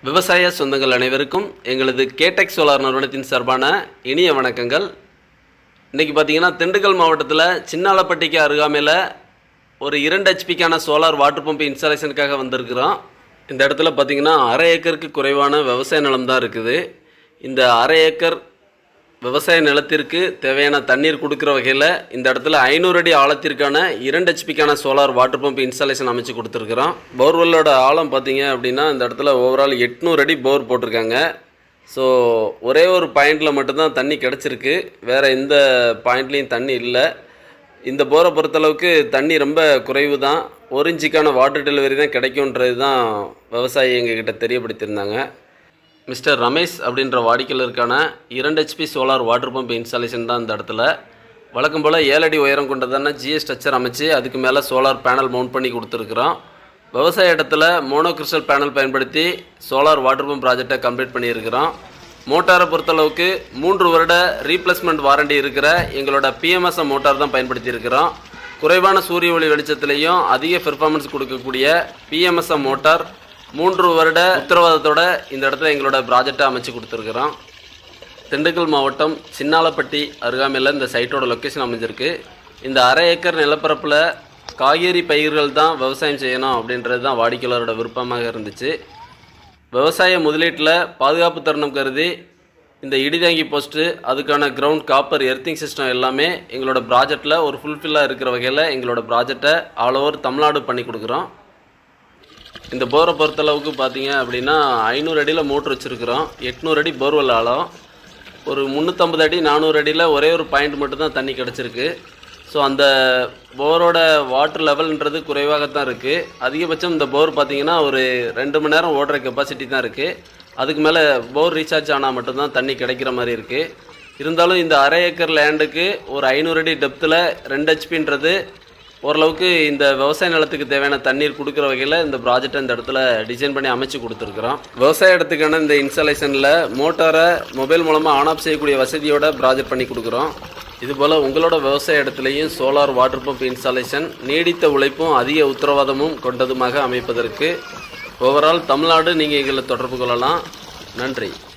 விவசாய சொந்தங்கள் அனைவருக்கும் எங்களது கேடெக் சோலார் நிறுவனத்தின் சார்பான இனிய வணக்கங்கள். இன்றைக்கி பார்த்தீங்கன்னா திண்டுக்கல் மாவட்டத்தில் சின்னாலப்பட்டிக்கு அருகாமையில் ஒரு 2 ஹெச்பிக்கான சோலார் வாட்டர் பம்ப் இன்ஸ்டாலேஷனுக்காக வந்திருக்கிறோம். இந்த இடத்துல பார்த்திங்கன்னா அரை ஏக்கருக்கு குறைவான விவசாய நிலம் தான் இருக்குது. இந்த அரை ஏக்கர் விவசாய நிலத்திற்கு தேவையான தண்ணீர் கொடுக்குற வகையில் இந்த இடத்துல 500 அடி ஆழத்திற்கான 2 ஹெச்பிக்கான சோலார் வாட்டர் பம்ப் இன்ஸ்டாலேஷன் அமைச்சு கொடுத்துருக்குறோம். போர்வெல்லோட ஆழம் பார்த்தீங்க அப்படின்னா இந்த இடத்துல ஓவரால் 800 அடி போர் போட்டிருக்காங்க. ஸோ ஒரே ஒரு பாயிண்டில் மட்டும்தான் தண்ணி கிடச்சிருக்கு, வேறு எந்த பாயிண்ட்லேயும் தண்ணி இல்லை. இந்த போரை பொறுத்தளவுக்கு தண்ணி ரொம்ப குறைவு தான், 1 இன்ச்சுக்கான வாட்டர் டெலிவரி தான் கிடைக்கும்ன்றது தான் விவசாயி எங்ககிட்ட தெரியப்படுத்தியிருந்தாங்க. மிஸ்டர் ரமேஷ் அப்படின்ற வாடிக்கையாளருக்கான 2 HP solar water pump installation தான் இந்த இடத்துல. வழக்கம் போல் 7 அடி உயரம் கொண்டதான ஜிஎஸ் ஸ்ட்ரக்சர் அமைச்சு அதுக்கு மேலே சோலார் பேனல் மவுண்ட் பண்ணி கொடுத்துருக்குறோம். விவசாய இடத்துல மோனோ கிறிஸ்டல் பேனல் பயன்படுத்தி சோலார் வாட்டர் பம்ப் ப்ராஜெக்டை கம்ப்ளீட் பண்ணியிருக்கிறோம். மோட்டாரை பொறுத்தளவுக்கு 3 வருட ரீப்ளேஸ்மெண்ட் வாரண்டி இருக்கிற எங்களோட பிஎம்எஸ்எம் மோட்டார் தான் பயன்படுத்தி இருக்கிறோம். குறைவான சூரிய ஒளி வெளிச்சத்துலேயும் அதிக பெர்ஃபார்மன்ஸ் கொடுக்கக்கூடிய பிஎம்எஸ்எம் மோட்டார் 3 வருட உத்தரவாதத்தோட இந்த இடத்துல எங்களோட ப்ராஜெக்டை அமைச்சு கொடுத்துருக்குறோம். திண்டுக்கல் மாவட்டம் சின்னாலப்பட்டி அருகாமையில் இந்த சைட்டோட லொக்கேஷன் அமைஞ்சிருக்கு. இந்த அரை ஏக்கர் நிலப்பரப்பில் காய்கறி பயிர்கள் தான் விவசாயம் செய்யணும் அப்படின்றது தான் வாடிக்கையாளரோட விருப்பமாக இருந்துச்சு. விவசாய முதலீட்டில் பாதுகாப்பு தருணம் கருதி இந்த இடிதாங்கி போஸ்ட்டு, அதுக்கான கிரவுண்ட் காப்பர் எர்த்திங் சிஸ்டம் எல்லாமே எங்களோட ப்ராஜெக்டில் ஒரு ஃபுல்ஃபில்லாக இருக்கிற வகையில் எங்களோட ப்ராஜெக்டை ஆல் ஓவர் தமிழ்நாடு பண்ணி கொடுக்குறோம். இந்த போரை பொறுத்தளவுக்கு பார்த்தீங்க அப்படின்னா 500 அடியில் மோட்ரு வச்சுருக்கிறோம், 800 அடி போர்வெல் ஆழம், ஒரு 350 அடி 400 அடியில் ஒரே ஒரு பாயிண்ட் மட்டும்தான் தண்ணி கிடச்சிருக்கு. ஸோ அந்த போரோட வாட்டர் லெவல்ன்றது குறைவாகத்தான் இருக்குது. அதிகபட்சம் இந்த போர் பார்த்திங்கன்னா ஒரு 2 மணி நேரம் ஓடுற கெப்பாசிட்டி தான் இருக்குது. அதுக்கு மேலே போர் ரீசார்ஜ் ஆனால் மட்டும்தான் தண்ணி கிடைக்கிற மாதிரி இருக்குது. இருந்தாலும் இந்த அரை ஏக்கர் லேண்டுக்கு ஒரு 500 அடி டெப்த்தில் 2 ஹெச்பின்றது ஓரளவுக்கு இந்த விவசாய நிலத்துக்கு தேவையான தண்ணீர் கொடுக்குற வகையில் இந்த ப்ராஜெக்டை இந்த இடத்துல டிசைன் பண்ணி அமைச்சு கொடுத்துருக்குறோம். விவசாய இடத்துக்கான இந்த இன்ஸ்டாலேஷனில் மோட்டாரை மொபைல் மூலமாக ஆன் ஆஃப் செய்யக்கூடிய வசதியோட ப்ராஜெக்ட் பண்ணி கொடுக்குறோம். இதுபோல் உங்களோட விவசாய இடத்துலையும் சோலார் வாட்டர் பம்ப் இன்ஸ்டாலேஷன் நீடித்த உழைப்பும் அதிக உத்தரவாதமும் கொண்டதுமாக அமைப்பதற்கு ஓவரால் தமிழ்நாடு நீங்கள் எங்களை தொடர்பு கொள்ளலாம். நன்றி.